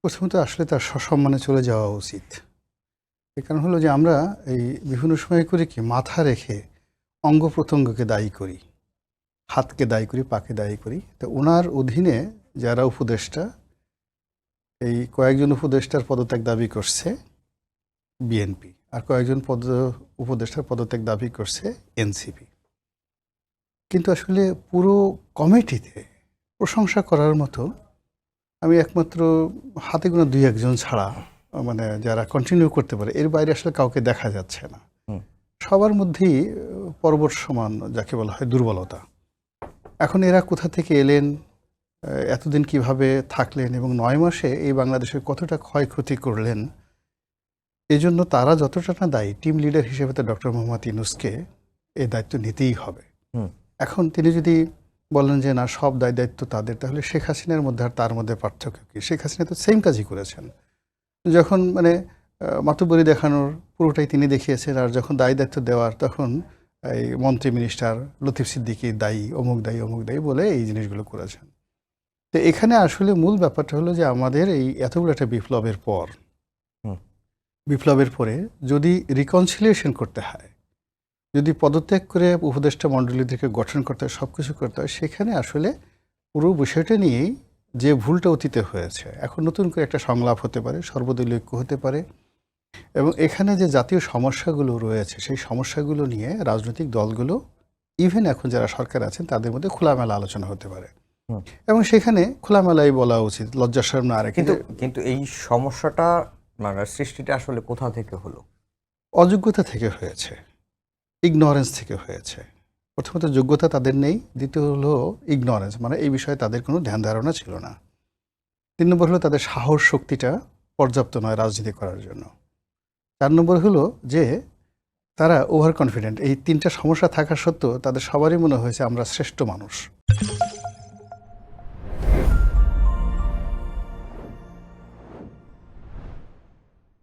প্রথমত আসলে তার সসম্মানে চলে যাওয়া উচিত। এর কারণ হলো যে আমরা এই বিভিন্ন সময় করি কি মাথা রেখে অঙ্গ প্রত্যঙ্গকে দায়ী করি, হাতকে দায়ী করি, পাকে দায়ী করি। তো ওনার অধীনে যারা উপদেষ্টা, এই কয়েকজন উপদেষ্টার পদত্যাগ দাবি করছে বিএনপি, আর কয়েকজন উপদেষ্টার পদত্যাগ দাবি করছে এনসিপি। কিন্তু আসলে পুরো কমিটিতে প্রশংসা করার মতো আমি একমাত্র হাতে গোনা ২-১ জন ছাড়া মানে যারা কন্টিনিউ করতে পারে, এর বাইরে আসলে কাউকে দেখা যাচ্ছে না। সবার মধ্যেই পর্বত সমান যাকে বলা হয় দুর্বলতা। এখন এরা কোথা থেকে এলেন, এতদিন কিভাবে থাকলেন এবং ৯ মাসে এই বাংলাদেশের কতটা ক্ষয়ক্ষতি করলেন, এই জন্য তারা যতটা না দায়ী, টিম লিডার হিসেবে তো ডক্টর মোহাম্মদ ইউনূসকে এই দায়িত্ব নিতেই হবে। এখন তিনি যদি বলেন যে না সব দায়িত্ব তাদের, তাহলে শেখ হাসিনার মধ্যে আর তার মধ্যে পার্থক্য কী? শেখ হাসিনা তো সেম কাজই করেছেন। যখন মানে মাতুব্বরি দেখানোর পুরোটাই তিনি দেখিয়েছেন, আর যখন দায়িত্ব দেওয়ার তখন এই মন্ত্রী মিনিস্টার লতিফ সিদ্দিকী দায়ী, অমুক দায়ী বলে এই জিনিসগুলো করেছেন। তো এখানে আসলে মূল ব্যাপারটা হলো যে আমাদের এই এতগুলো একটা বিপ্লবের পরে যদি রিকনসিলিয়েশন করতে হয়, যদি পদত্যাগ করে উপদেষ্টা মণ্ডলীদেরকে গঠন করতে হয়, সব কিছু করতে হয়, সেখানে আসলে পুরো বিষয়টা নিয়েই যে ভুলটা অতীতে হয়েছে, এখন নতুন করে একটা সংলাপ হতে পারে, সর্বদলীয় ঐক্য হতে পারে, এবং এখানে যে জাতীয় সমস্যাগুলো রয়েছে সেই সমস্যাগুলো নিয়ে রাজনৈতিক দলগুলো, ইভেন এখন যারা সরকার আছেন তাদের মধ্যে খোলামেলা আলোচনা হতে পারে, এবং সেখানে খোলামেলাই বলা উচিত, লজ্জাশরম না রেখে। কিন্তু এই সমস্যাটা মানে সৃষ্টিটা আসলে কোথা থেকে হলো? অযোগ্যতা থেকে হয়েছে, ইগনোরেন্স থেকে হয়েছে। প্রথমত যোগ্যতা তাদের নেই, দ্বিতীয় হলো ইগনোরেন্স, মানে এই বিষয়ে তাদের কোনো ধ্যান ধারণা ছিল না। ৩ নম্বর হলো তাদের সাহস শক্তিটা পর্যাপ্ত নয় রাজনীতি করার জন্য। ৪ নম্বর হলো যে তারা ওভার কনফিডেন্ট। এই ৩টা সমস্যা থাকা সত্ত্বেও তাদের সবারই মনে হয়েছে আমরা শ্রেষ্ঠ মানুষ।